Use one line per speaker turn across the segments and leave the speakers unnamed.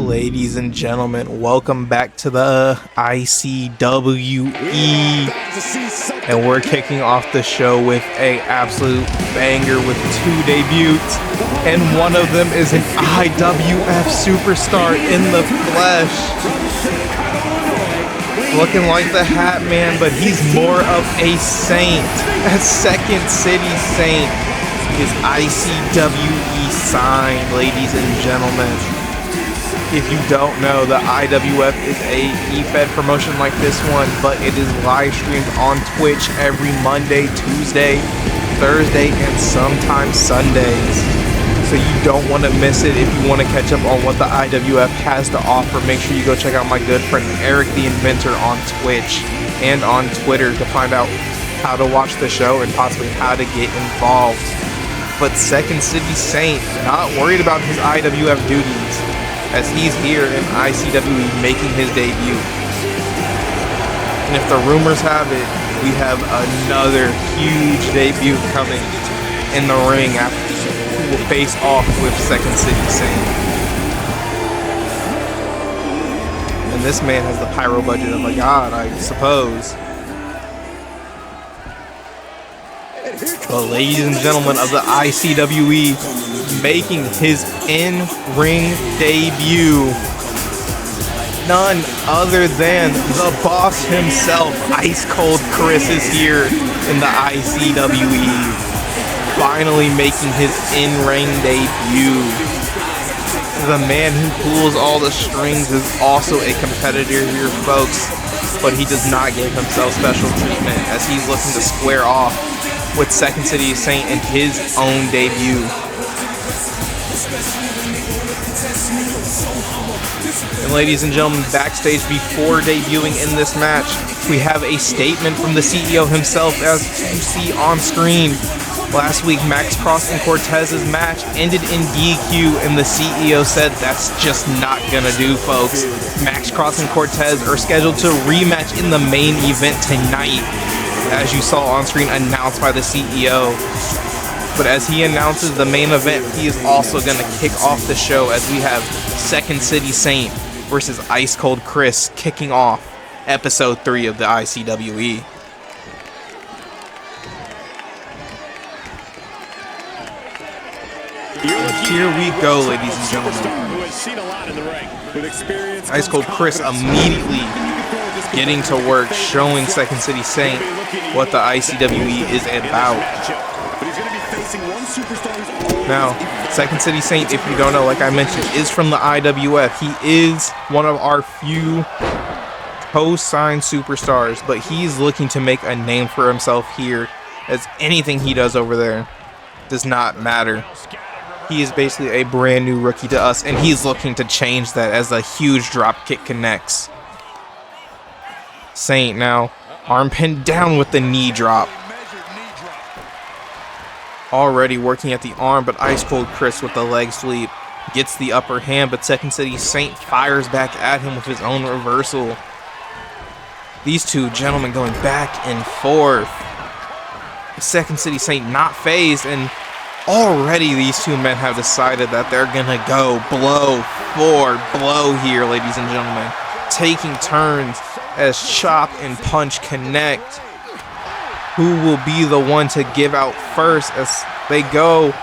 Ladies and gentlemen, welcome back to the ICWE, and we're kicking off the show with a absolute banger with two debuts, and one of them is an IWF superstar in the flesh, looking like the Hat Man, but he's more of a saint. A Second City Saint is ICWE signed, ladies and gentlemen. If you don't know, the IWF is a e-fed promotion like this one, but it is live streamed on Twitch every Monday, Tuesday, Thursday, and sometimes Sundays. So you don't want to miss it. If you want to catch up on what the IWF has to offer, make sure you go check out my good friend Eric the Inventor on Twitch and on Twitter to find out how to watch the show and possibly how to get involved. But Second City Saint, not worried about his IWF duties, as he's here in ICWE making his debut. And if the rumors have it, we have another huge debut coming in the ring after who will face off with Second City Saint. And this man has the pyro budget of a god, I suppose. But ladies and gentlemen of the ICWE, making his in-ring debut, none other than the boss himself, Ice Cold Chris, is here in the ICWE, finally making his in-ring debut. The man who pulls all the strings is also a competitor here, folks, but he does not give himself special treatment as he's looking to square off with Second City Saint in his own debut. And ladies and gentlemen, backstage before debuting in this match, we have a statement from the CEO himself, as you see on screen. Last week, Max Cross and Cortez's match ended in DQ, and the CEO said that's just not gonna do, folks. Max Cross and Cortez are scheduled to rematch in the main event tonight, as you saw on screen, announced by the CEO. But as he announces the main event, he is also going to kick off the show as we have Second City Saint versus Ice Cold Chris kicking off episode 3 of the ICWE. Here we go, ladies and gentlemen. Ice Cold Chris immediately getting to work, showing Second City Saint what the ICWE is about. Now, Second City Saint, if you don't know, like I mentioned, is from the IWF. He is one of our few co-signed superstars, but he's looking to make a name for himself here, as anything he does over there does not matter. He is basically a brand new rookie to us, and he's looking to change that as a huge drop kick connects. Saint now, arm pinned down with the knee drop. Already working at the arm, but Ice Cold Chris with the leg sweep gets the upper hand, but Second City Saint fires back at him with his own reversal. These two gentlemen going back and forth. Second City Saint not phased, and already these two men have decided that they're gonna go blow for blow here, ladies and gentlemen, taking turns as chop and punch connect. Who will be the one to give out first as they go?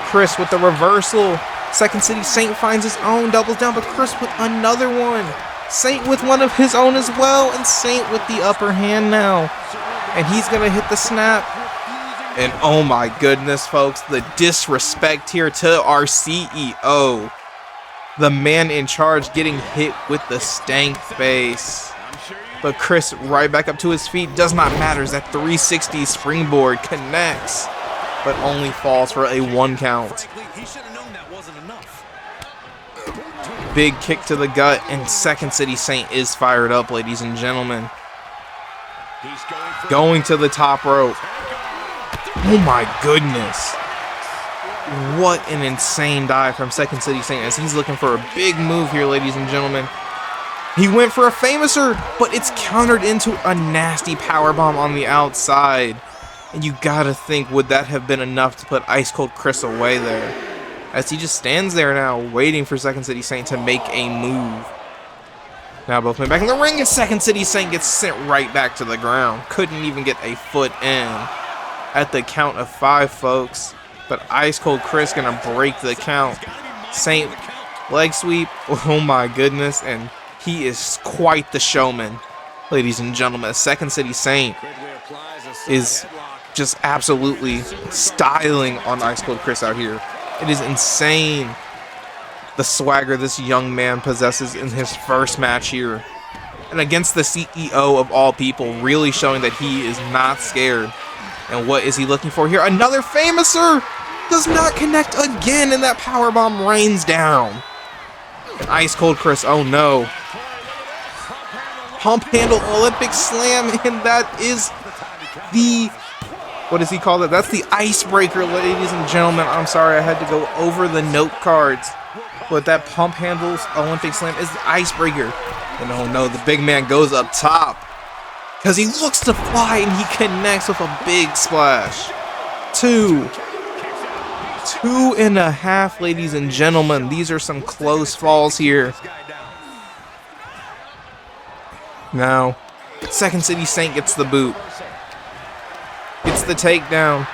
Chris with the reversal. Second City Saint finds his own, doubles down, but Chris with another one. Saint with one of his own as well, and Saint with the upper hand now. And he's gonna hit the snap. And oh my goodness, folks, the disrespect here to our CEO. The man in charge getting hit with the stank face. But Chris right back up to his feet. Does not matter as that 360 springboard connects, but only falls for a 1 count. Big kick to the gut, and Second City Saint is fired up, ladies and gentlemen. Going to the top rope. Oh my goodness. What an insane dive from Second City Saint as he's looking for a big move here, ladies and gentlemen. He went for a famouser, but it's countered into a nasty powerbomb on the outside. And you gotta think, would that have been enough to put Ice Cold Chris away there? as he just stands there now waiting for Second City Saint to make a move. Now both men back in the ring, and Second City Saint gets sent right back to the ground. Couldn't even get a foot in at the count of 5, folks. But Ice Cold Chris gonna break the count. Saint leg sweep. Oh my goodness, and he is quite the showman, ladies and gentlemen. Second City Saint is just absolutely styling on Ice Cold Chris out here. It is insane, the swagger this young man possesses in his first match here. And against the CEO of all people, really showing that he is not scared. And what is he looking for here? Another famouser! Does not connect again, and that powerbomb rains down. And Ice Cold Chris, oh no. Pump handle Olympic slam, and that is the, what does he call it? That's the icebreaker, ladies and gentlemen. I'm sorry, I had to go over the note cards. But that pump handles Olympic slam is the icebreaker. And oh no, the big man goes up top, because he looks to fly, and he connects with a big splash. 2.5, ladies and gentlemen. These are some close falls here. Now, Second City Saint gets the boot. Gets the takedown.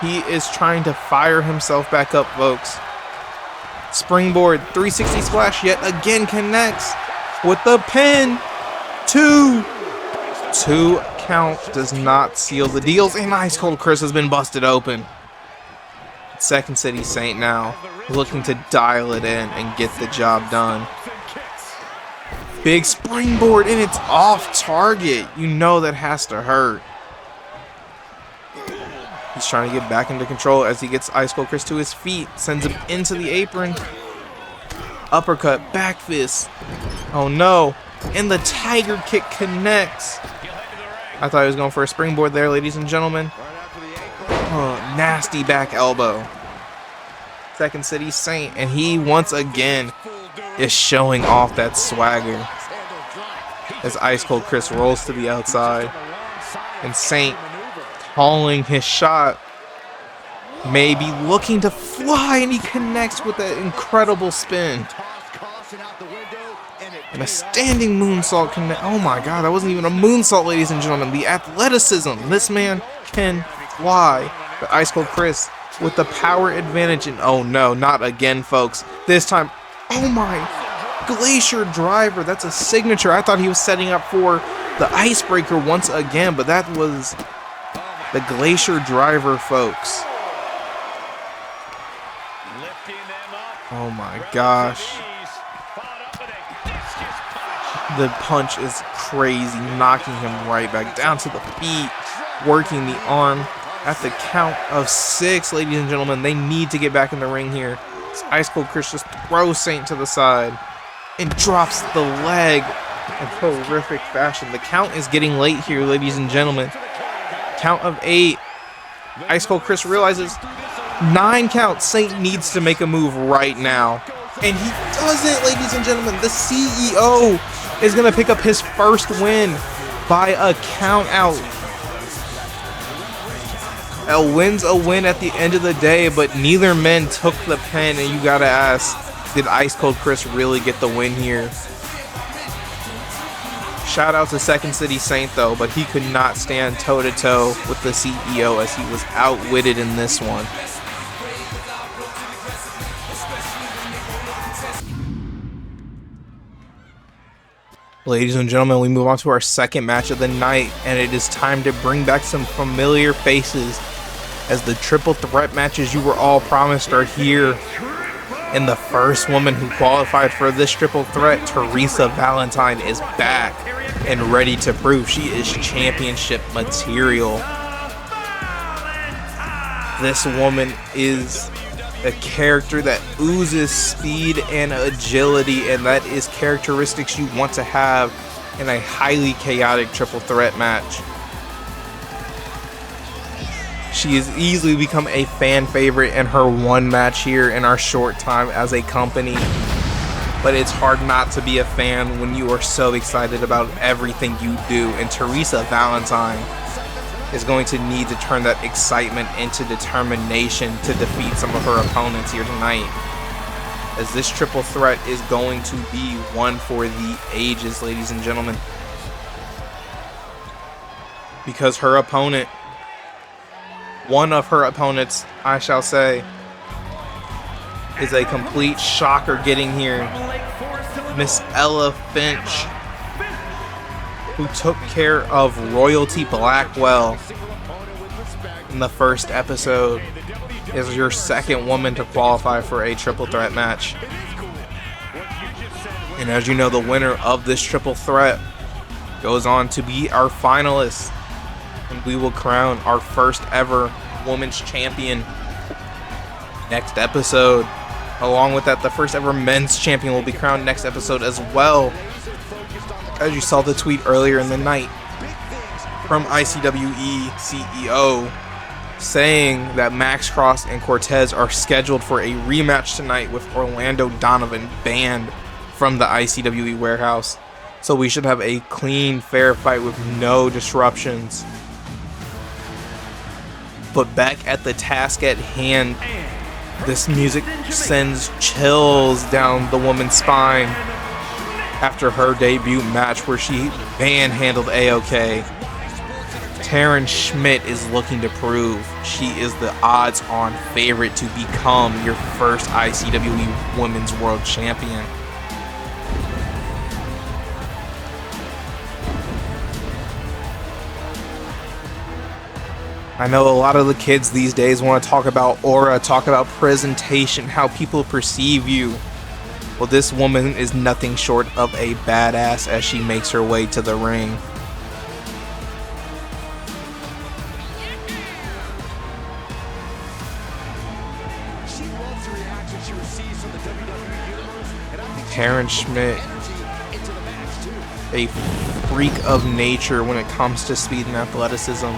He is trying to fire himself back up, folks. Springboard, 360 splash, yet again connects with the pin. 2 count does not seal the deals, and Ice Cold Chris has been busted open. Second City Saint now looking to dial it in and get the job done. Big springboard, and it's off target. You know that has to hurt. He's trying to get back into control as he gets Ice Cold Chris to his feet. Sends him into the apron. Uppercut, back fist. Oh no. And the tiger kick connects. I thought he was going for a springboard there, ladies and gentlemen. Oh, nasty back elbow. Second City Saint, and he once again is showing off that swagger as Ice Cold Chris rolls to the outside, and Saint calling his shot, maybe looking to fly, and he connects with that incredible spin and a standing moonsault. Oh my god, that wasn't even a moonsault, ladies and gentlemen. The athleticism, this man can fly. But Ice Cold Chris with the power advantage, and oh no, not again, folks. This time, oh my, Glacier Driver. That's a signature. I thought he was setting up for the icebreaker once again, but that was the Glacier Driver, folks. Oh my gosh. The punch is crazy, knocking him right back down to the feet, working the arm. At the count of 6, ladies and gentlemen, they need to get back in the ring here. Ice Cold Chris just throws Saint to the side and drops the leg in horrific fashion. The count is getting late here, ladies and gentlemen. Count of 8. Ice Cold Chris realizes 9 count. Saint needs to make a move right now. And he doesn't, ladies and gentlemen. The CEO is going to pick up his first win by a count out. A win's a win at the end of the day, but neither men took the pin, and you gotta ask, did Ice Cold Chris really get the win here? Shout out to Second City Saint though, but he could not stand toe-to-toe with the CEO as he was outwitted in this one. Ladies and gentlemen, we move on to our second match of the night, and it is time to bring back some familiar faces, as the triple threat matches you were all promised are here. And the first woman who qualified for this triple threat, Teresa Valentine, is back and ready to prove she is championship material. This woman is a character that oozes speed and agility, and that is characteristics you want to have in a highly chaotic triple threat match. She has easily become a fan favorite in her one match here in our short time as a company. But it's hard not to be a fan when you are so excited about everything you do. And Teresa Valentine is going to need to turn that excitement into determination to defeat some of her opponents here tonight, as this triple threat is going to be one for the ages, ladies and gentlemen, because her opponent, one of her opponents, I shall say, is a complete shocker getting here. Miss Ella Finch, who took care of Royalty Blackwell in the first episode, is your second woman to qualify for a triple threat match. And as you know, the winner of this triple threat goes on to be our finalist, and we will crown our first ever women's champion next episode. Along with that, the first ever men's champion will be crowned next episode as well. As you saw the tweet earlier in the night from ICWE CEO saying that Max Cross and Cortez are scheduled for a rematch tonight with Orlando Donovan banned from the ICWE warehouse. So we should have a clean, fair fight with no disruptions. But back at the task at hand, this music sends chills down the woman's spine after her debut match where she manhandled AOK. Taryn Schmidt is looking to prove she is the odds-on favorite to become your first ICWE Women's World Champion. I know a lot of the kids these days want to talk about aura, talk about presentation, how people perceive you. Well, this woman is nothing short of a badass as she makes her way to the ring. Taryn Schmidt, a freak of nature when it comes to speed and athleticism,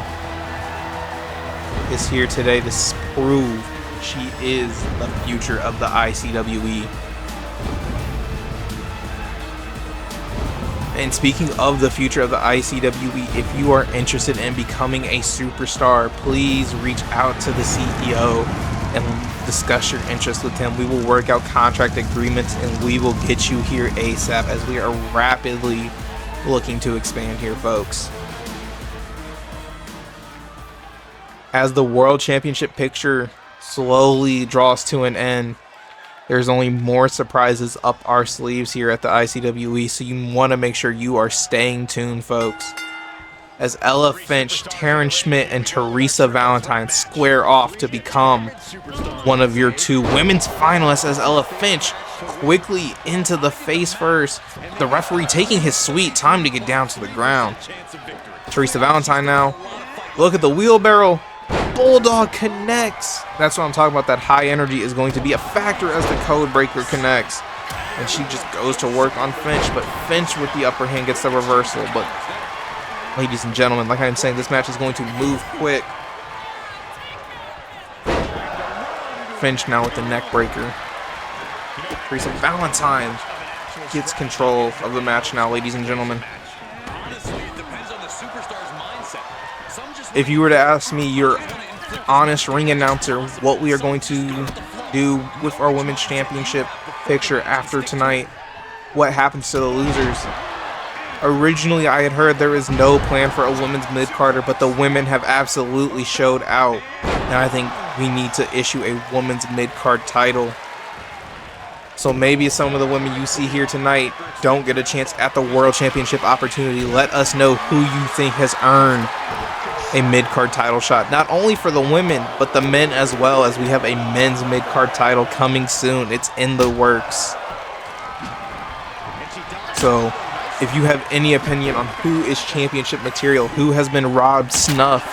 is here today to prove she is the future of the ICWE. And speaking of the future of the ICWE, if you are interested in becoming a superstar, please reach out to the CEO and discuss your interest with him. We will work out contract agreements and we will get you here ASAP, as we are rapidly looking to expand here, folks. As the World Championship picture slowly draws to an end, there's only more surprises up our sleeves here at the ICWE, so you want to make sure you are staying tuned, folks. As Ella Finch, Taryn Schmidt, and Teresa Valentine square off to become one of your two women's finalists, as Ella Finch quickly into the face first, the referee taking his sweet time to get down to the ground. Teresa Valentine now, look at the wheelbarrow. Bulldog connects. That's what I'm talking about. That high energy is going to be a factor as the code breaker connects. And she just goes to work on Finch, but Finch with the upper hand gets the reversal. But ladies and gentlemen, like I'm saying, this match is going to move quick. Finch now with the neck breaker. Teresa Valentine gets control of the match now, ladies and gentlemen. If you were to ask me, your honest ring announcer, what we are going to do with our women's championship picture after tonight, what happens to the losers? Originally, I had heard there is no plan for a women's mid-carder, but the women have absolutely showed out, and I think we need to issue a women's mid-card title. So maybe some of the women you see here tonight don't get a chance at the World Championship opportunity. Let us know who you think has earned a mid-card title shot, not only for the women but the men as well, as we have a men's mid-card title coming soon. It's in the works. So if you have any opinion on who is championship material, who has been robbed, snuffed,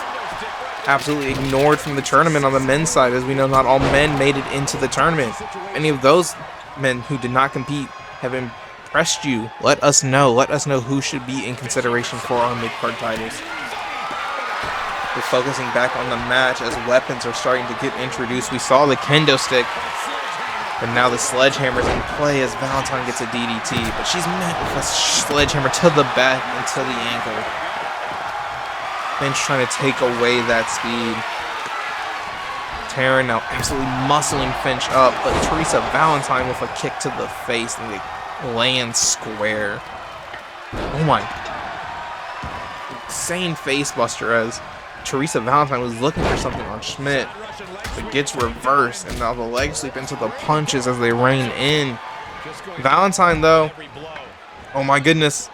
absolutely ignored from the tournament on the men's side, as we know not all men made it into the tournament, any of those men who did not compete have impressed you, let us know. Let us know who should be in consideration for our mid-card titles. We're focusing back on the match as weapons are starting to get introduced. We saw the kendo stick, but now the sledgehammer's in play as Valentine gets a DDT, but she's met with a sledgehammer to the back and to the ankle. Finch trying to take away that speed. Taryn now absolutely muscling Finch up, but Teresa Valentine with a kick to the face and they land square. Oh my. Insane facebuster as Teresa Valentine was looking for something on Schmidt. But gets reversed and now the leg sweep into the punches as they rain in. Valentine though. Oh my goodness.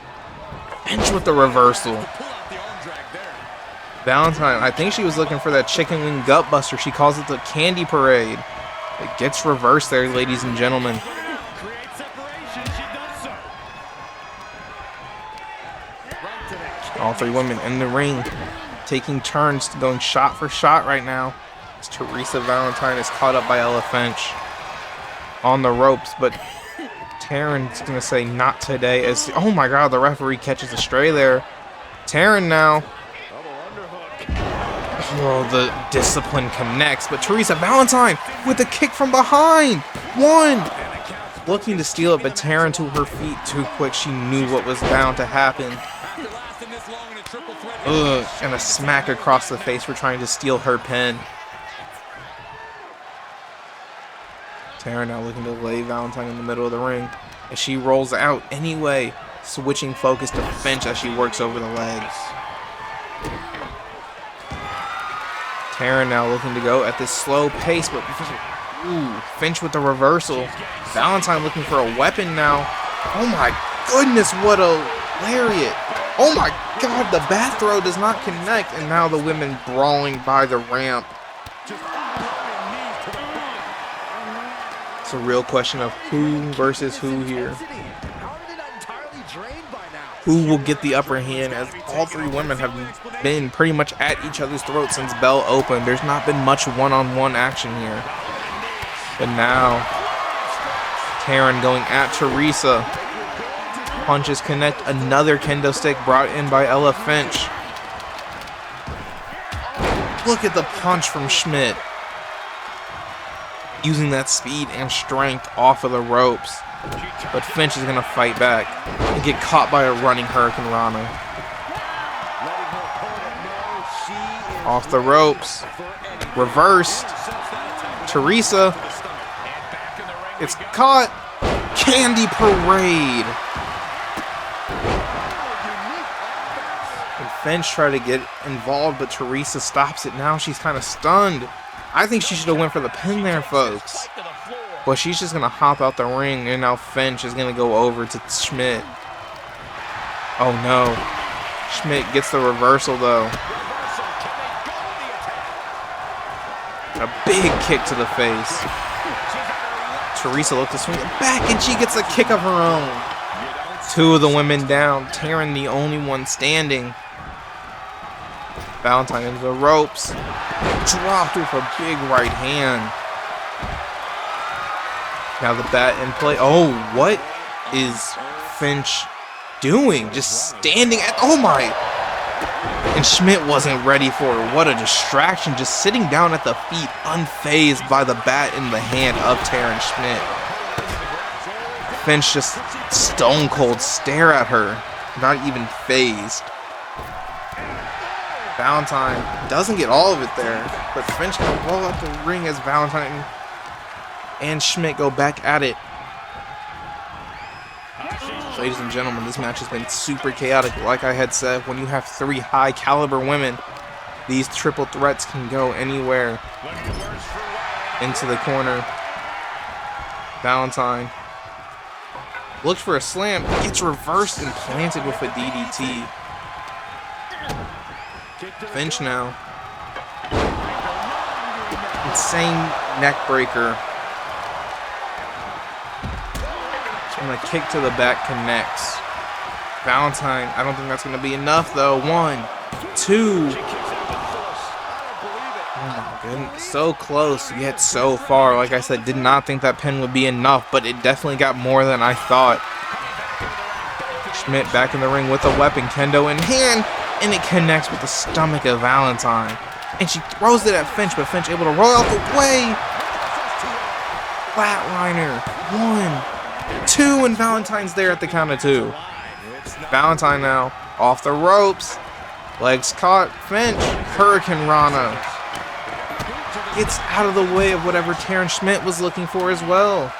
Finch with the reversal. Valentine, I think she was looking for that chicken wing gut buster. She calls it the candy parade. It gets reversed there, ladies and gentlemen. All three women in the ring, taking turns, going shot for shot right now. As Teresa Valentine is caught up by Ella Finch on the ropes, but Taryn's going to say not today. As oh my god, the referee catches a stray there. Taryn now. Oh, the discipline connects, but Teresa Valentine with a kick from behind. One. Looking to steal it, but Taryn to her feet too quick. She knew what was bound to happen. Ugh, and a smack across the face for trying to steal her pin. Taryn now looking to lay Valentine in the middle of the ring as she rolls out anyway, switching focus to Finch as she works over the legs. Taryn now looking to go at this slow pace, but ooh, Finch with the reversal. Valentine looking for a weapon now. Oh my goodness, what a lariat. Oh my god, the back throw does not connect, and now the women brawling by the ramp. It's a real question of who versus who here. Who will get the upper hand, as all three women have been pretty much at each other's throats since bell opened. There's not been much one-on-one action here. But now, Taryn going at Teresa. Punches connect. Another kendo stick brought in by Ella Finch. Look at the punch from Schmidt. Using that speed and strength off of the ropes. But Finch is going to fight back and get caught by a running Hurricane Rana. Off the ropes. Reversed. Teresa. It's caught. Candy Parade. And Finch tried to get involved, but Teresa stops it. Now she's kind of stunned. I think she should have went for the pin there, folks. But she's just going to hop out the ring, and now Finch is going to go over to Schmidt. Oh, no. Schmidt gets the reversal, though. A big kick to the face. Teresa looked to swing it back, and she gets a kick of her own. Two of the women down. Taryn, the only one standing. Valentine into the ropes. Dropped with a big right hand. Now the bat in play. Oh, what is Finch doing? Just standing at... Oh my... And Schmidt wasn't ready for it. What a distraction. Just sitting down at the feet, unfazed by the bat in the hand of Taryn Schmidt. Finch just stone cold stare at her. Not even phased. Valentine doesn't get all of it there, but Finch can roll out the ring as Valentine and Schmidt go back at it. Ladies and gentlemen, this match has been super chaotic. Like I had said, when you have three high caliber women, these triple threats can go anywhere. Into the corner. Valentine looks for a slam, gets reversed and planted with a DDT. Finch now. Insane neck breaker. And the kick to the back connects. Valentine, I don't think that's going to be enough though. 1, 2. Oh my goodness. So close, yet so far. Like I said, did not think that pin would be enough, but it definitely got more than I thought. Schmidt back in the ring with a weapon, kendo in hand, and it connects with the stomach of Valentine. And she throws it at Finch, but Finch able to roll out the way. Flatliner. 1, 2, and Valentine's there at the count of 2. Valentine now off the ropes. Legs caught. Finch. Hurricane Rana. Gets out of the way of whatever Taryn Schmidt was looking for as well.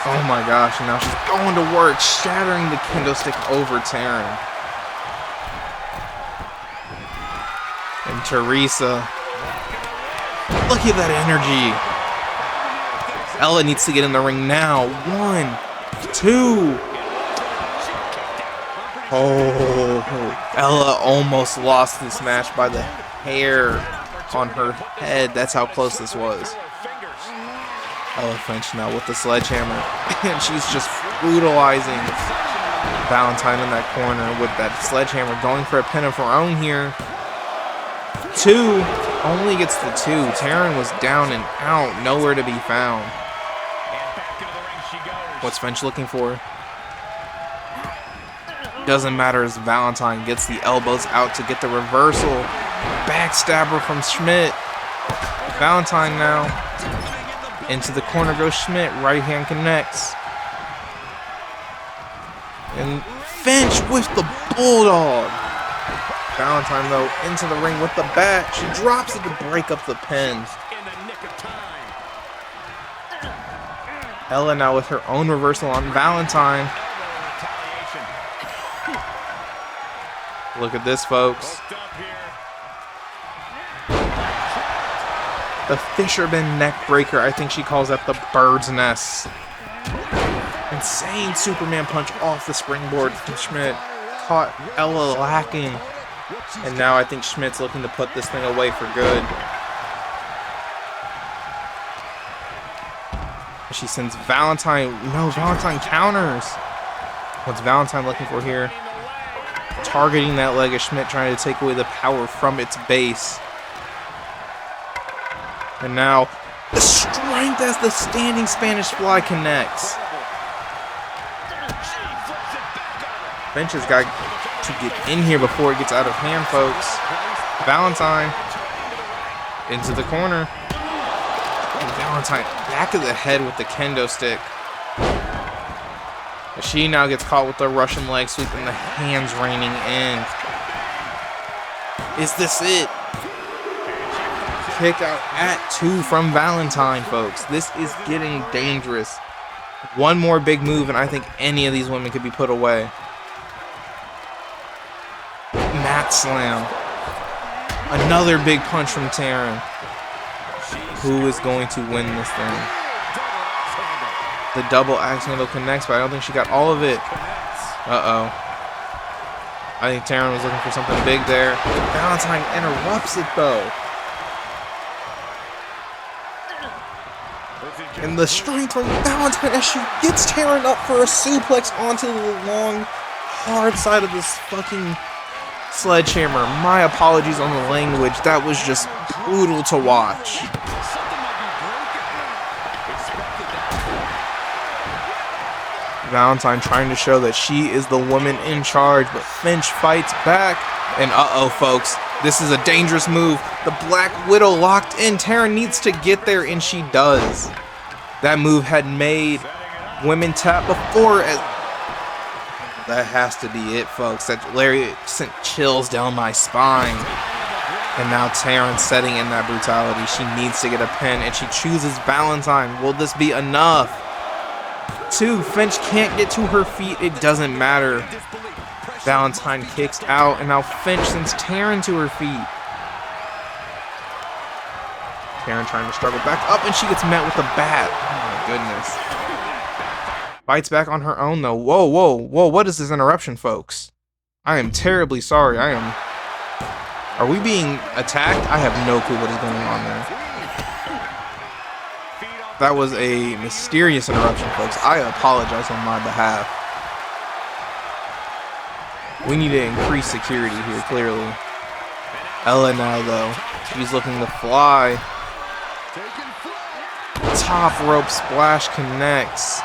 Oh my gosh, and now she's going to work, shattering the kendo stick over Taryn. And Teresa. Look at that energy. Ella needs to get in the ring now. 1, 2. Oh, Ella almost lost this match by the hair on her head. That's how close this was. Ella Finch now with the sledgehammer. And she's just brutalizing Valentine in that corner with that sledgehammer, going for a pin of her own here. 2. Only gets the 2. Taryn was down and out. Nowhere to be found. What's Finch looking for? Doesn't matter as Valentine gets the elbows out to get the reversal. Backstabber from Schmidt. Valentine now. Into the corner goes Schmidt. Right hand connects. And Finch with the bulldog. Valentine though into the ring with the bat. She drops it to break up the pin. Ella now with her own reversal on Valentine. Look at this, folks. The fisherman neck breaker. I think she calls that the bird's nest. Insane Superman punch off the springboard from Schmidt. Caught Ella lacking. And now I think Schmidt's looking to put this thing away for good. She sends Valentine. No, Valentine counters. What's Valentine looking for here? Targeting that leg of Schmidt, trying to take away the power from its base. And now the strength as the standing Spanish fly connects. Finch has got to get in here before it gets out of hand, folks. Valentine into the corner. And Valentine back of the head with the kendo stick. She now gets caught with the Russian leg sweep and the hands raining in. Is this it? Kick out at 2 from Valentine, folks. This is getting dangerous. One more big move and I think any of these women could be put away. Mat slam. Another big punch from Taryn. Who is going to win this thing? The double axe handle connects, but I don't think she got all of it. Uh-oh. I think Taryn was looking for something big there. Valentine interrupts it, though. And the strength from Valentine as she gets Taryn up for a suplex onto the long, hard side of this fucking sledgehammer. My apologies on the language. That was just brutal to watch. Valentine trying to show that she is the woman in charge, but Finch fights back. And uh-oh, folks, this is a dangerous move. The Black Widow locked in. Taryn needs to get there, and she does. That move had made women tap before. That has to be it, folks. That Larry sent chills down my spine. And now Taryn setting in that brutality. She needs to get a pin, and she chooses Valentine. Will this be enough? 2. Finch can't get to her feet. It doesn't matter. Valentine kicks out, and now Finch sends Taryn to her feet. Taryn trying to struggle back up, and she gets met with a bat. Oh my goodness. Fights back on her own, though. Whoa, whoa, whoa. What is this interruption, folks? I am terribly sorry. Are we being attacked? I have no clue what is going on there. That was a mysterious interruption, folks. I apologize on my behalf. We need to increase security here, clearly. Ella now, though. She's looking to fly. Top rope splash connects.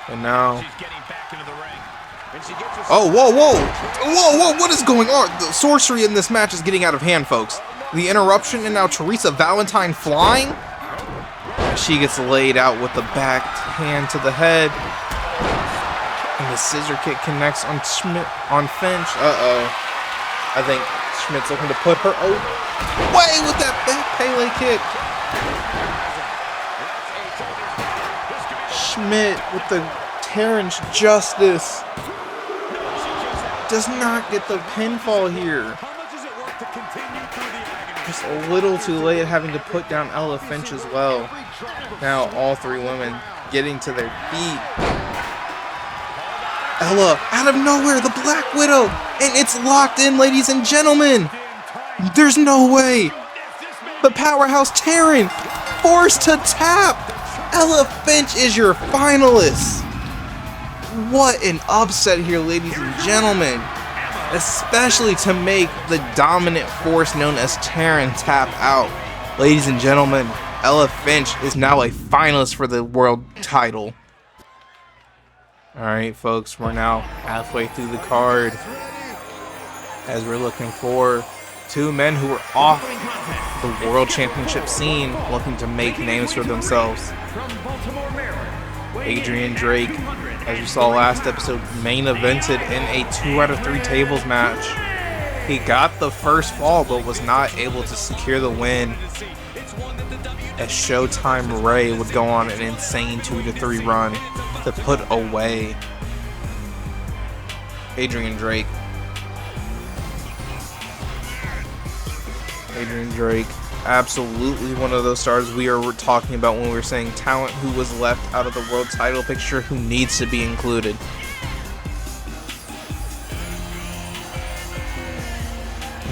And now... Oh, whoa, whoa! Whoa, whoa, what is going on? The sorcery in this match is getting out of hand, folks. The interruption, and now Teresa Valentine flying. She gets laid out with the back hand to the head. And the scissor kick connects on Finch. I think Schmidt's looking to put her away with that back Pele kick. Schmidt with the Terrence Justice. Does not get the pinfall here. Just a little too late, having to put down Ella Finch as well. Now all three women getting to their feet. Ella, out of nowhere, the Black Widow, and it's locked in, ladies and gentlemen. There's no way. The powerhouse Taryn forced to tap. Ella Finch is your finalist. What an upset here, ladies and gentlemen. Especially to make the dominant force known as Taryn tap out. Ladies and gentlemen, Ella Finch is now a finalist for the world title. Alright folks, we're now halfway through the card as we're looking for two men who are off the world championship scene looking to make names for themselves. Adrian Drake, as you saw last episode, main evented in a 2 out of 3 tables match. He got the first fall but was not able to secure the win, as Showtime Ray would go on an insane 2-3 run to put away Adrian Drake. Adrian Drake, absolutely one of those stars we were talking about when we were saying talent who was left out of the world title picture who needs to be included.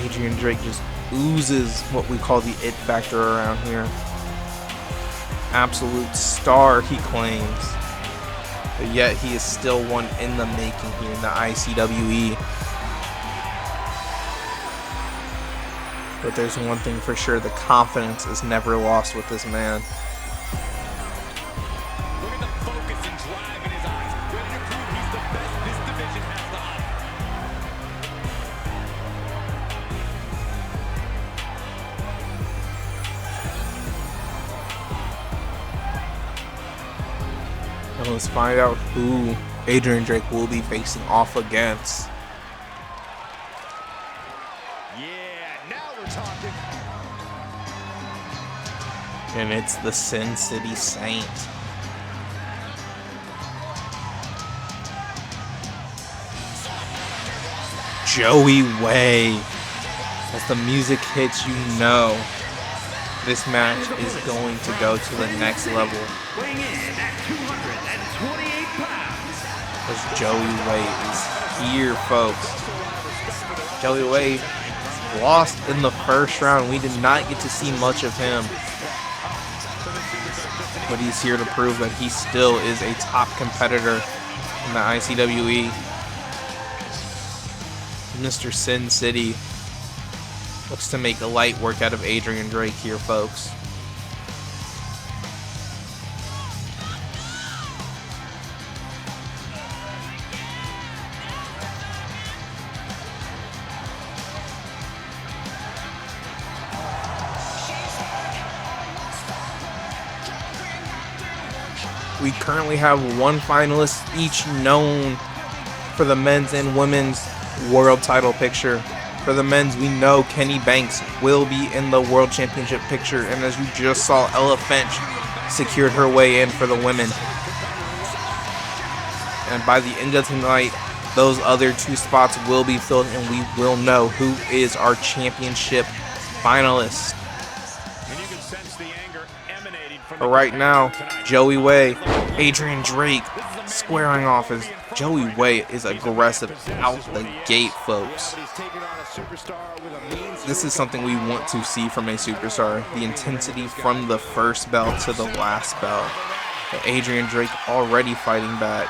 Adrian Drake just oozes what we call the it factor around here. Absolute star, he claims, but yet he is still one in the making here in the ICWE. But there's one thing for sure, the confidence is never lost with this man.
Look at the focus and drive in his eyes, ready to prove he's the best this division has to offer.
And let's find out who Adrian Drake will be facing off against. And it's the Sin City Saint. Joey Way. As the music hits, you know this match is going to go to the next level.
Weighing in at 228 pounds.
As Joey Way is here, folks. Joey Way lost in the first round. We did not get to see much of him, but he's here to prove that he still is a top competitor in the ICWE. Mr. Sin City looks to make a light work out of Adrian Drake here, folks. We currently have one finalist each known for the men's and women's world title picture. For the men's, we know Kenny Banks will be in the world championship picture, and as you just saw, Ella Finch secured her way in for the women. And by the end of tonight, those other 2 spots will be filled, and we will know who is our championship finalist. But right now, Joey Way, Adrian Drake squaring off as Joey Way is aggressive out the gate, folks. This is something we want to see from a superstar. The intensity from the first bell to the last bell. But Adrian Drake already fighting back.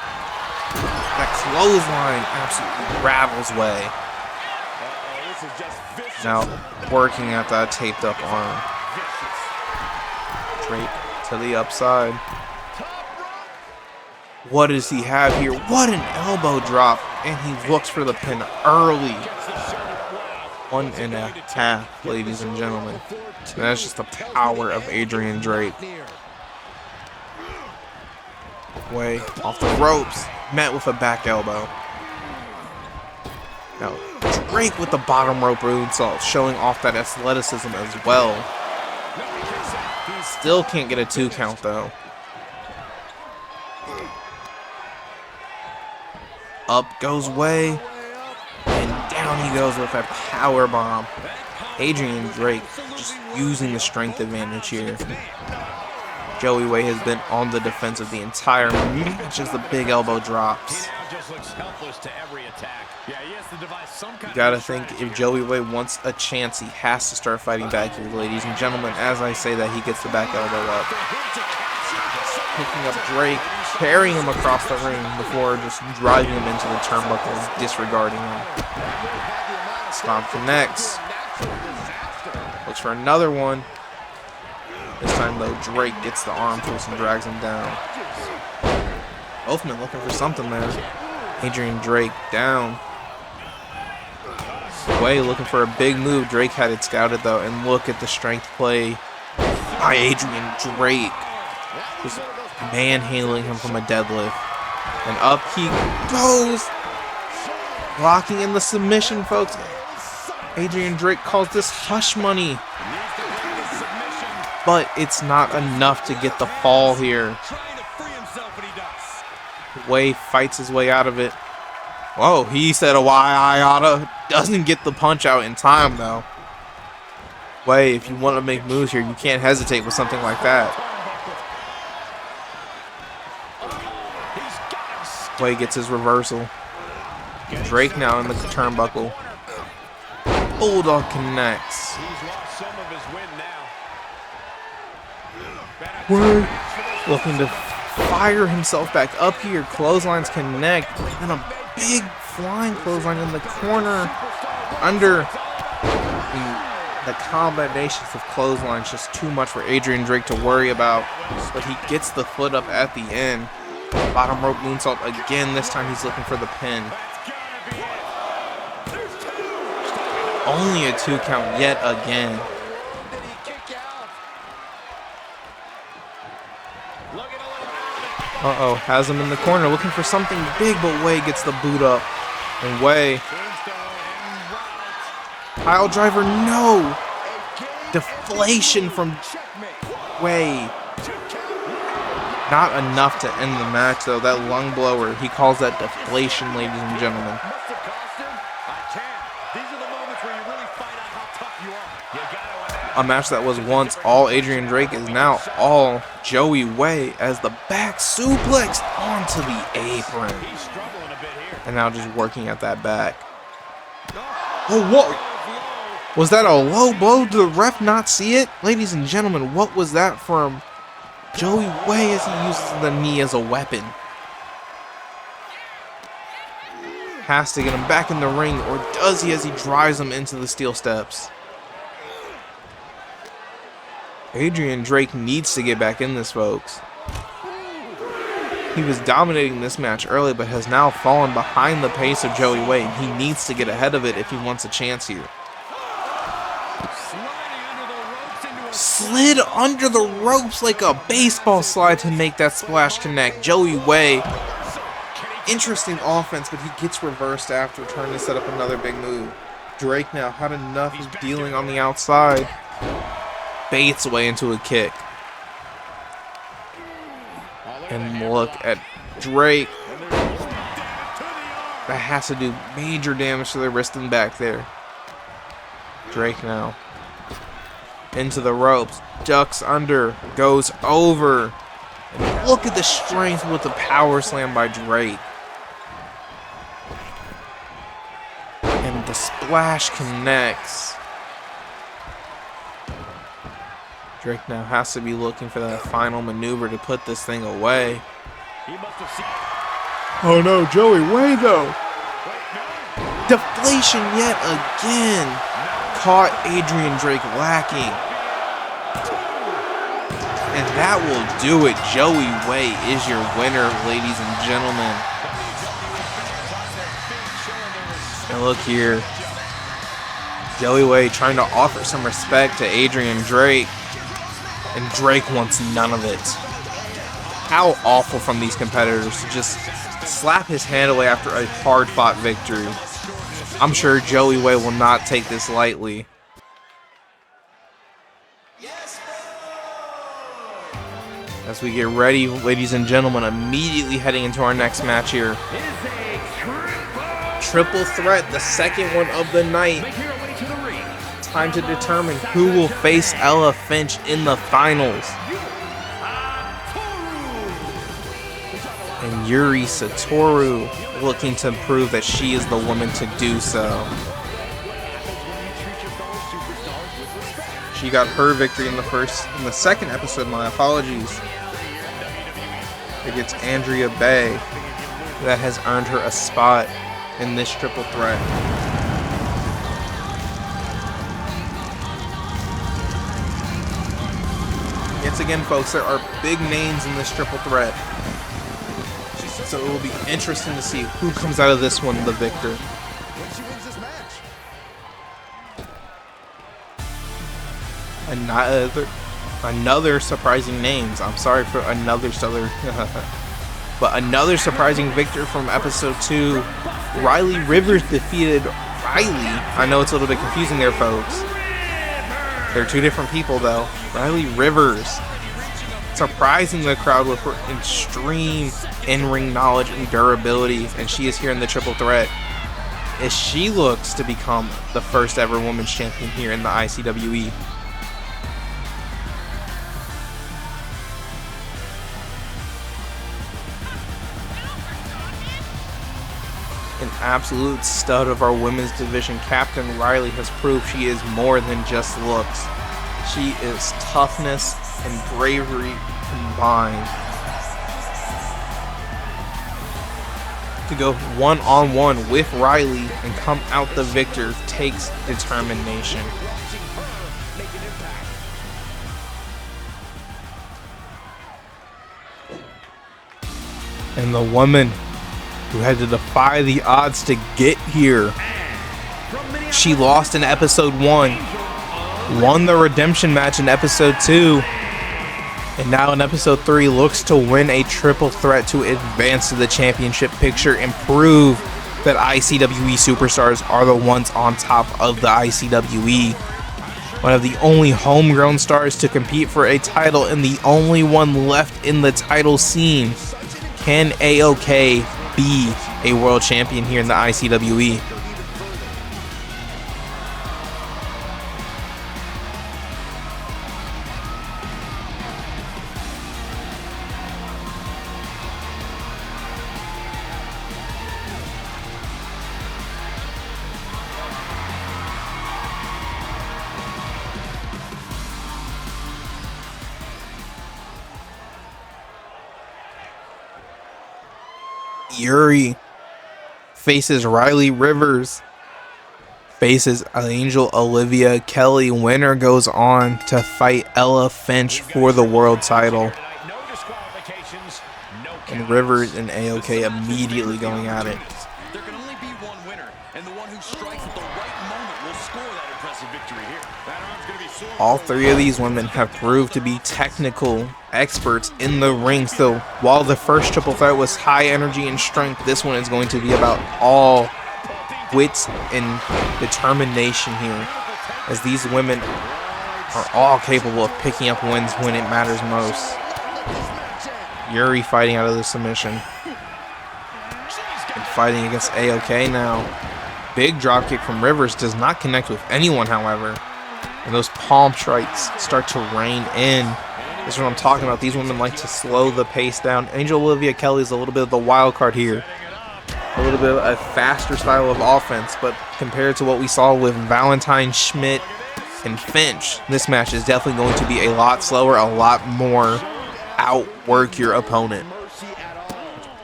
That clothesline absolutely ravels Way. Now working at that taped up arm. Drake to the upside. What does he have here? What an elbow drop. And he looks for the pin early. 1.5, ladies and gentlemen. And that's just the power of Adrian Drake. Way off the ropes. met with a back elbow. Now, Drake with the bottom rope moonsault, showing off that athleticism as well. Still can't get a 2 count though. Up goes Way, and down he goes with a power bomb. Adrian Drake just using the strength advantage here. Joey Way has been on the defensive the entire match as the big elbow drops. You gotta think if Joey Way wants a chance, he has to start fighting back here, ladies and gentlemen. As I say that, he gets the back elbow up. Picking up Drake, carrying him across the ring before just driving him into the turnbuckles, disregarding him. Stomp connects. Looks for another one. This time though, Drake gets the arm twist and drags him down. Both men looking for something there. Adrian Drake down. Way looking for a big move. Drake had it scouted though, and look at the strength play by Adrian Drake. Just manhandling him from a deadlift. And up he goes. Locking in the submission, folks. Adrian Drake calls this hush money. But it's not enough to get the fall here. Way fights his way out of it. Whoa, he said a why I oughta. Doesn't get the punch out in time though. Way, if you want to make moves here, you can't hesitate with something like that. Way gets his reversal. Drake now in the turnbuckle. Bulldog connects. Way looking to fire himself back up here. Clotheslines connect. And a big flying clothesline in the corner. Under the combinations of clotheslines, just too much for Adrian Drake to worry about. But he gets the foot up at the end. Bottom rope moonsault again. This time he's looking for the pin. Only a 2 count yet again. Uh-oh, has him in the corner looking for something big, but Way gets the boot up. And Way. Pile driver, no! Deflation from Way. Not enough to end the match, though. That lung blower, he calls that deflation, ladies and gentlemen. A match that was once all Adrian Drake is now all Joey Way as the back suplex onto the apron. And now just working at that back. Oh, what? Was that a low blow? Did the ref not see it? Ladies and gentlemen, what was that from Joey Way as he uses the knee as a weapon? Has to get him back in the ring, or does he as he drives him into the steel steps? Adrian Drake needs to get back in this, folks. He was dominating this match early, but has now fallen behind the pace of Joey Way. He needs to get ahead of it if he wants a chance here. Slid under the ropes like a baseball slide to make that splash connect. Joey Way, interesting offense, but he gets reversed after trying to set up another big move. Drake now had enough of dealing on the outside. Baits away into a kick. And look at Drake. That has to do major damage to the wrist and back there. Drake now. Into the ropes. Ducks under. Goes over. And look at the strength with the power slam by Drake. And the splash connects. Drake now has to be looking for that final maneuver to put this thing away. Oh no, Joey Way though. Deflation yet again. Caught Adrian Drake lacking. And that will do it. Joey Way is your winner, ladies and gentlemen. And look here. Joey Way trying to offer some respect to Adrian Drake. And Drake wants none of it. How awful from these competitors to just slap his hand away after a hard-fought victory. I'm sure Joey Way will not take this lightly. As we get ready, ladies and gentlemen, immediately heading into our next match here. Triple threat, the second one of the night. Time to determine who will face Ella Finch in the finals. And Yuri Satoru looking to prove that she is the woman to do so. She got her victory in the second episode, my apologies, against Andrea Bay. That has earned her a spot in this triple threat. Once again, folks, there are big names in this triple threat. So it will be interesting to see who comes out of this one the victor. Another surprising names. I'm sorry for another but another surprising victor from episode 2. Riley Rivers defeated Riley. I know it's a little bit confusing there, folks. They're two different people, though. Riley Rivers, surprising the crowd with her extreme in-ring knowledge and durability, and she is here in the triple threat as she looks to become the first ever women's champion here in the ICWE. An absolute stud of our women's division, Captain Riley has proved she is more than just looks. She is toughness and bravery combined. To go one-on-one with Riley and come out the victor takes determination. And the woman who had to defy the odds to get here. She lost in episode 1, won the redemption match in episode 2, and now in episode 3 looks to win a triple threat to advance to the championship picture and prove that ICWE superstars are the ones on top of the ICWE. One of the only homegrown stars to compete for a title and the only one left in the title scene. Can AOK be a world champion here in the ICWE? Yuri faces Riley Rivers, faces Angel Olivia Kelly. Winner goes on to fight Ella Finch for the world title. And Rivers and AOK immediately going at it.
There can only be one winner, and the one who strikes at the right moment will score that impressive victory here. That arm's gonna be sore.
All three of these women have proved to be technical experts in the ring. So while the first triple threat was high energy and strength, this one is going to be about all wits and determination here, as these women are all capable of picking up wins when it matters most. Yuri fighting out of the submission and fighting against AOK now. Big dropkick from Rivers does not connect with anyone, however, and those palm strikes start to rain in. That's what I'm talking about. These women like to slow the pace down. Angel Olivia Kelly is a little bit of the wild card here. A little bit of a faster style of offense, but compared to what we saw with Valentine, Schmidt, and Finch, this match is definitely going to be a lot slower, a lot more outwork your opponent.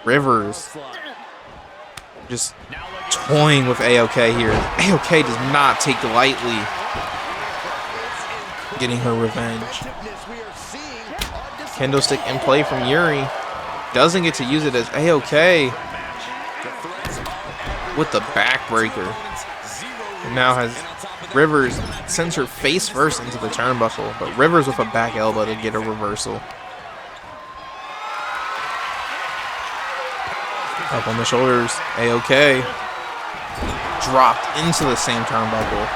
Rivers just toying with AOK here. AOK does not take lightly getting her revenge. Kendo stick in play from Yuri. Doesn't get to use it as AOK with the backbreaker. And now has Rivers sends her face first into the turnbuckle, but Rivers with a back elbow to get a reversal. Up on the shoulders. A-OK. Dropped into the same turnbuckle.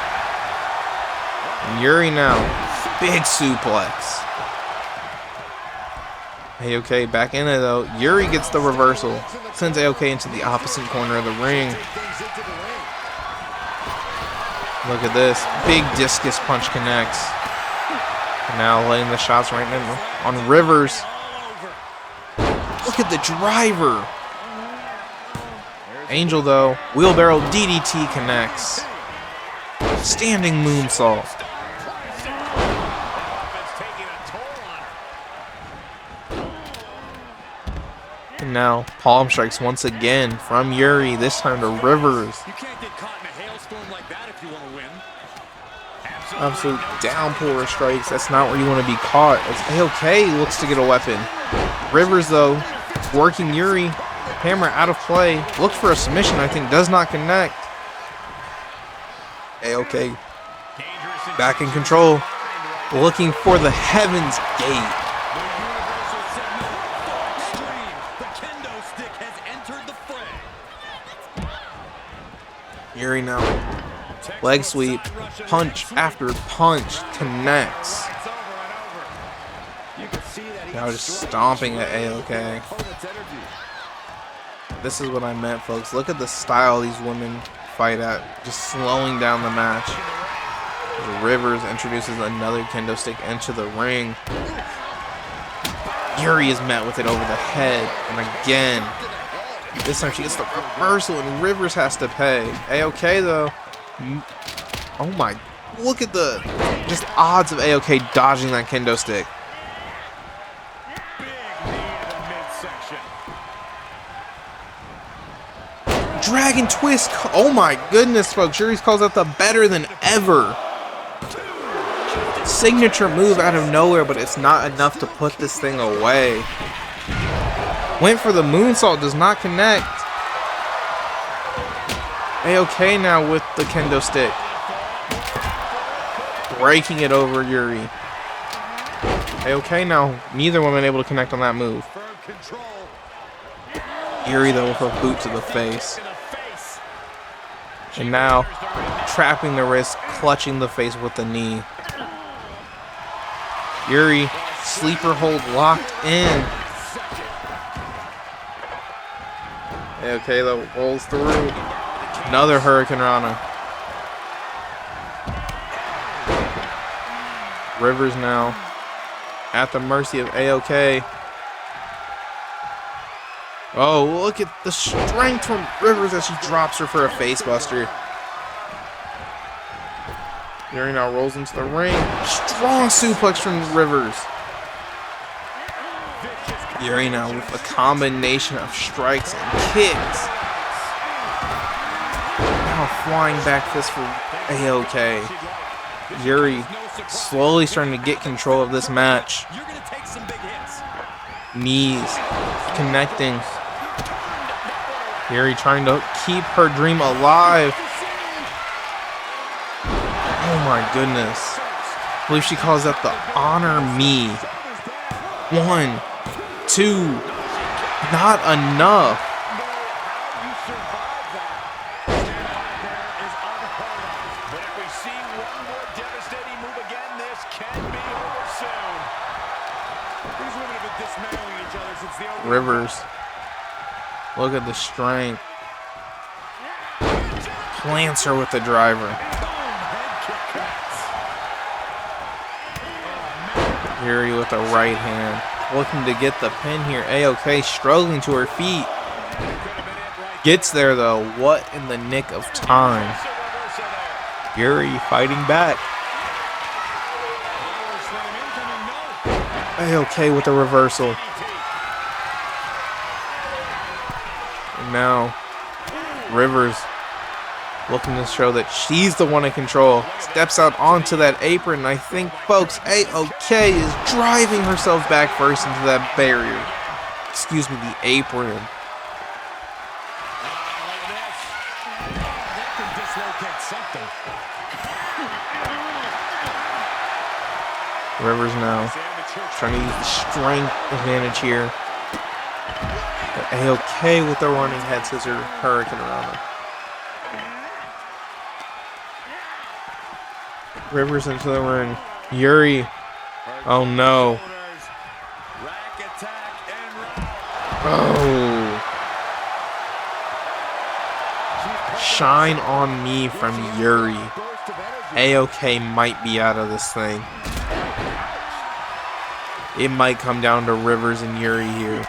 And Yuri now. Big suplex. A-OK back in it though. Yuri gets the reversal. Sends A-OK into the opposite corner of the ring. Look at this. Big discus punch connects. And now letting the shots right in on Rivers. Look at the driver. Angel though. Wheelbarrow DDT connects. Standing moonsault. And now palm strikes once again from Yuri, this time to Rivers.
You can't get caught in a hailstorm like that if you want to win.
Absolute downpour of strikes. That's not where you want to be caught. As A-OK looks to get a weapon. Rivers though, working Yuri. Hammer out of play. Looked for a submission, I think, does not connect. A-OK back in control. Looking for the Heaven's Gate. Yuri now. Leg sweep. Punch after punch connects. Now just stomping at A-OK. This is what I meant, folks. Look at the style these women fight at. Just slowing down the match. Rivers introduces another kendo stick into the ring. Yuri is met with it over the head. And again, this time she gets the reversal and Rivers has to pay. A-OK though. Oh my. Look at the just odds of A-OK dodging that kendo stick. Dragon twist. Oh my goodness, folks. Yuri calls out the better than ever. Signature move out of nowhere, but it's not enough to put this thing away. Went for the moonsault, does not connect. A-OK now with the kendo stick. Breaking it over Yuri. A-OK now. Neither woman able to connect on that move. Yuri though with a boot to the face. And now trapping the wrist, clutching the face with the knee. Yuri, sleeper hold locked in. A-OK though rolls through. Another Hurricane Rana. Rivers now at the mercy of A-OK. Oh, look at the strength from Rivers as she drops her for a facebuster. Yuri now rolls into the ring. Strong suplex from Rivers. Yuri now with a combination of strikes and kicks. Now flying back fist for A-OK. Yuri slowly starting to get control of this match. Knees connecting. Yuri trying to keep her dream alive. Oh my goodness. I believe she calls that the honor me. 1, 2. Not enough. Rivers. Look at the strength. Plants her with the driver. Yuri with the right hand. Looking to get the pin here. A-OK struggling to her feet. Gets there though. What in the nick of time? Yuri fighting back. A-OK with the reversal. And now Rivers looking to show that she's the one in control. Steps out onto that apron, and I think, folks, A-OK is driving herself back first into that barrier. Excuse me, the apron. Rivers now trying to use the strength advantage here. A-OK with the running head scissor Hurricane Rana. Rivers into the ring. Yuri. Oh no. Oh. Shine on me from Yuri. A-OK might be out of this thing. It might come down to Rivers and Yuri here.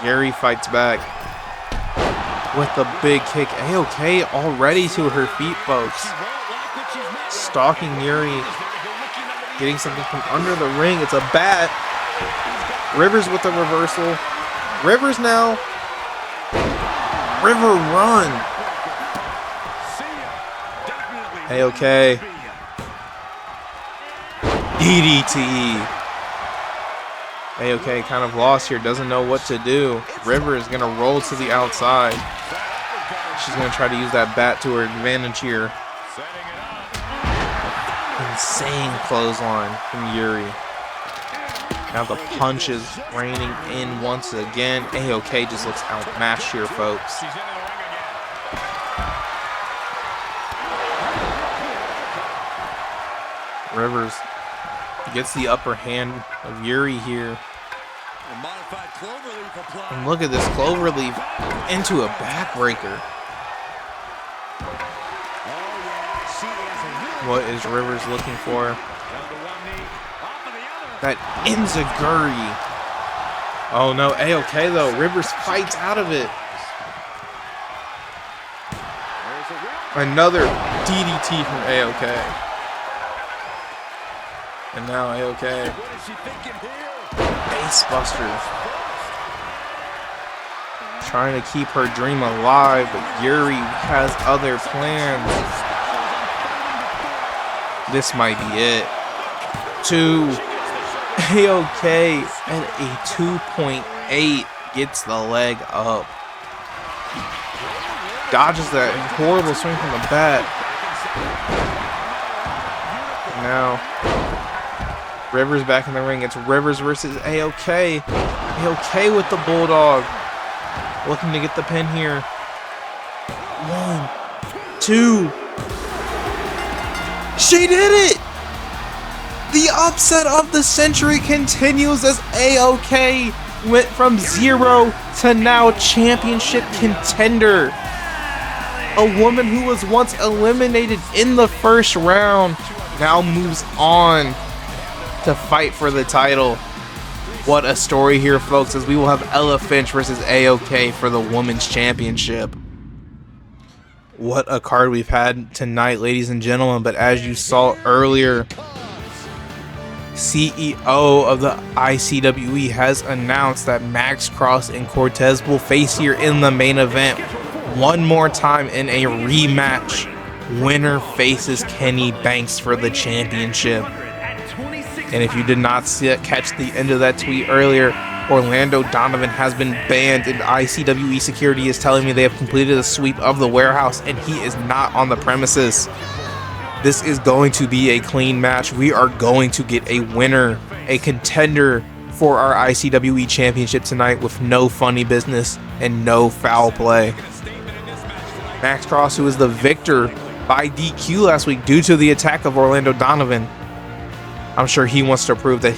Yuri fights back with a big kick. A-OK already to her feet, folks. Stalking Yuri. Getting something from under the ring. It's a bat. Rivers with the reversal. Rivers now. River run. A-OK. DDT. A-OK kind of lost here. Doesn't know what to do. River is going to roll to the outside. She's going to try to use that bat to her advantage here. Insane clothesline from Yuri. Now the punch is raining in once again. A-OK just looks outmatched here, folks. Rivers gets the upper hand of Yuri here. And look at this cloverleaf into a backbreaker. What is Rivers looking for? That enziguri. Oh no, A-OK though. Rivers fights out of it. Another DDT from A-OK. And now A-OK. Face buster. Trying to keep her dream alive, but Yuri has other plans. This might be it. 2. A-OK at a 2.8 gets the leg up. Dodges that horrible swing from the bat. Now Rivers back in the ring. It's Rivers versus A-OK. A-OK with the Bulldog. Looking to get the pin here. 1, 2. She did it! The upset of the century continues as A-OK went from 0 to now championship contender. A woman who was once eliminated in the first round now moves on to fight for the title. What a story here, folks, as we will have Ella Finch versus A-OK for the Women's Championship. What a card we've had tonight, ladies and gentlemen. But as you saw earlier, CEO of the ICWE has announced that Max Cross and Cortez will face here in the main event one more time in a rematch. Winner faces Kenny Banks for the championship. And if you did not catch the end of that tweet earlier, Orlando Donovan has been banned, and ICWE security is telling me they have completed a sweep of the warehouse and he is not on the premises. This is going to be a clean match. We are going to get a winner, a contender for our ICWE championship tonight with no funny business and no foul play. Max Cross, who is the victor by DQ last week due to the attack of Orlando Donovan, I'm sure he wants to prove that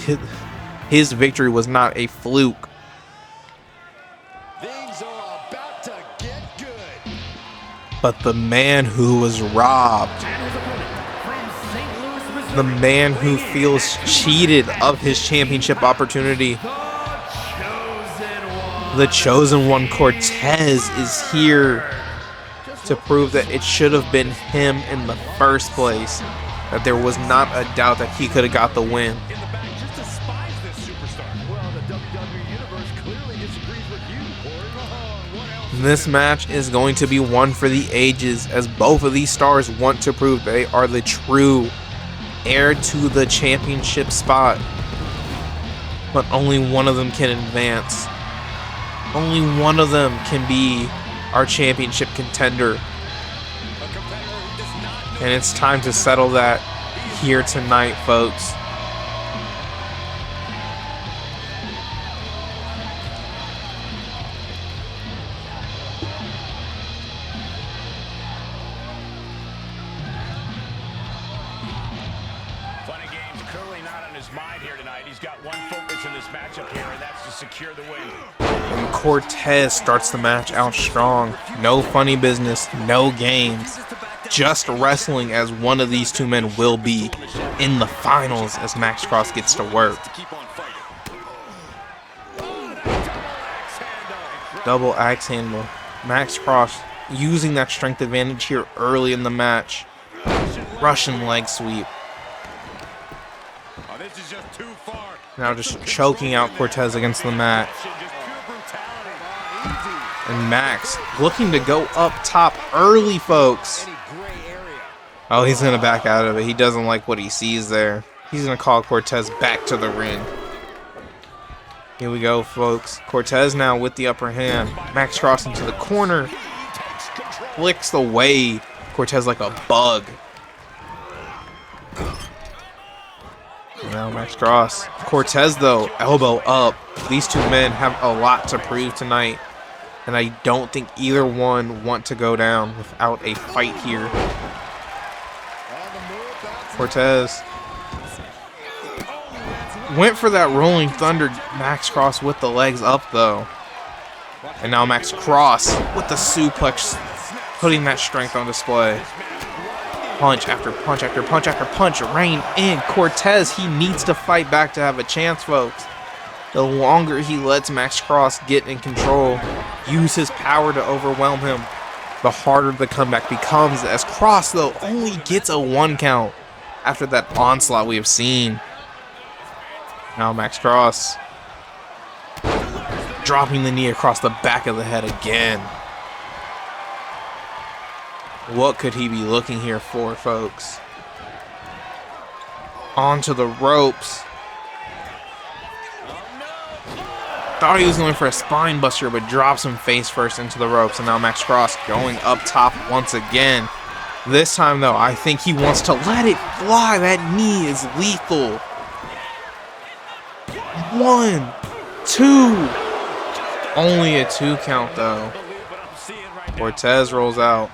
his victory was not a fluke.
Things are about to get good.
But the man who was robbed, the man who feels cheated of his championship opportunity, the chosen one, Cortez, is here to prove that it should have been him in the first place. That there was not a doubt that he could have got the win. This match is going to be one for the ages, as both of these stars want to prove they are the true heir to the championship spot. But only one of them can advance. Only one of them can be our championship contender. And it's time to settle that here tonight, folks.
his mind here tonight. He's got one focus in this matchup here, and that's to secure the win.
And Cortez starts the match out strong. No funny business, no games. Just wrestling, as one of these two men will be in the finals as Max Cross gets to work. Double axe handle. Max Cross using that strength advantage here early in the match. Russian leg sweep. Now just choking out Cortez against the mat. And Max looking to go up top early, folks. Oh, he's going to back out of it. He doesn't like what he sees there. He's going to call Cortez back to the ring. Here we go, folks. Cortez now with the upper hand. Max Cross into the corner. Flicks away Cortez like a bug. Now Max Cross. Cortez, though, elbow up. These two men have a lot to prove tonight. And I don't think either one want to go down without a fight here. Cortez went for that rolling thunder. Max Cross with the legs up, though. And now Max Cross with the suplex, putting that strength on display. Punch after punch after punch after punch. Rein in. Cortez, he needs to fight back to have a chance, folks. The longer he lets Max Cross get in control, use his power to overwhelm him, the harder the comeback becomes, as Cross, though, only gets a 1 count after that onslaught we have seen. Now Max Cross dropping the knee across the back of the head again. What could he be looking here for, folks? Onto the ropes. Thought he was going for a spine buster, but drops him face first into the ropes. And now Max Cross going up top once again. This time, though, I think he wants to let it fly. That knee is lethal. 1, 2. Only a 2 count, though. Cortez rolls out.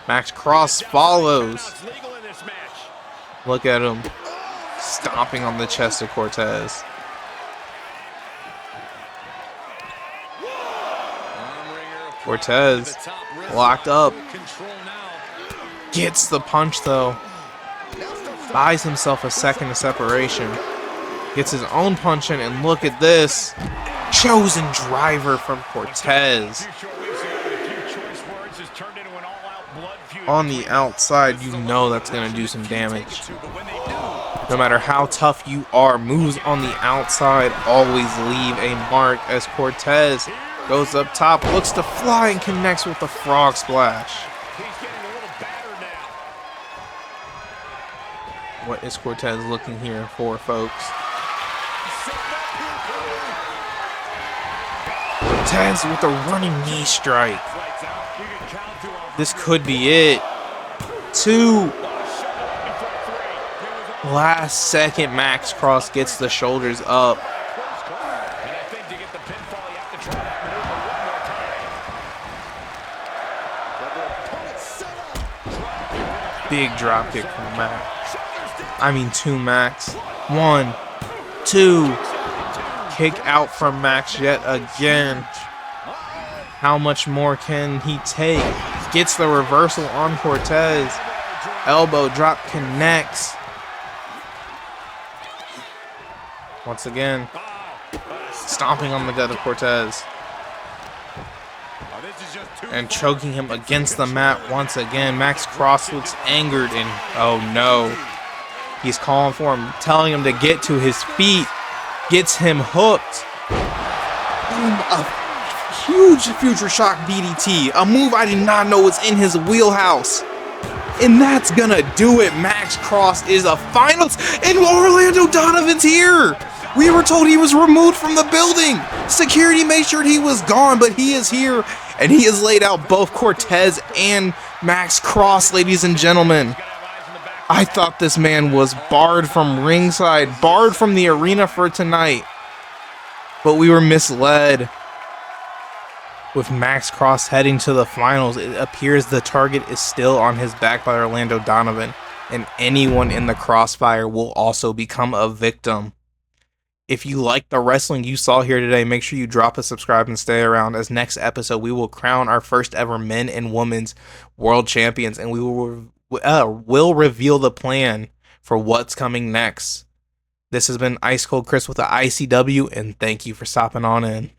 Max Cross follows. Look at him stomping on the chest of Cortez. Cortez locked up. Gets the punch, though. Buys himself a second of separation. Gets his own punch in, and look at this. Chosen driver from Cortez. On the outside, you know that's going to do some damage. No matter how tough you are, moves on the outside always leave a mark, as Cortez goes up top, looks to fly, and connects with the frog splash. What is Cortez looking here for, folks? Cortez with a running knee strike. This could be it. 2. Last second, Max Cross gets the shoulders up. Big drop kick from Max. To Max. 1, 2. Kick out from Max yet again. How much more can he take? Gets the reversal on Cortez. Elbow drop connects. Once again, stomping on the gut of Cortez. And choking him against the mat once again. Max Cross looks angered, and oh no. He's calling for him, telling him to get to his feet. Gets him hooked. Boom, a huge future shock DDT. A move I did not know was in his wheelhouse. And that's gonna do it. Max Cross is a finals, and Orlando Donovan's here. We were told he was removed from the building. Security made sure he was gone, but he is here, and he has laid out both Cortez and Max Cross, ladies and gentlemen. I thought this man was barred from ringside, barred from the arena for tonight, but we were misled. With Max Cross heading to the finals, it appears the target is still on his back by Orlando Donovan. and anyone in the crossfire will also become a victim. If you like the wrestling you saw here today, make sure you drop a subscribe and stay around, as next episode we will crown our first ever men and women's world champions, and we will reveal the plan for what's coming next. This has been Ice Cold Chris with the ICW, and thank you for stopping on in.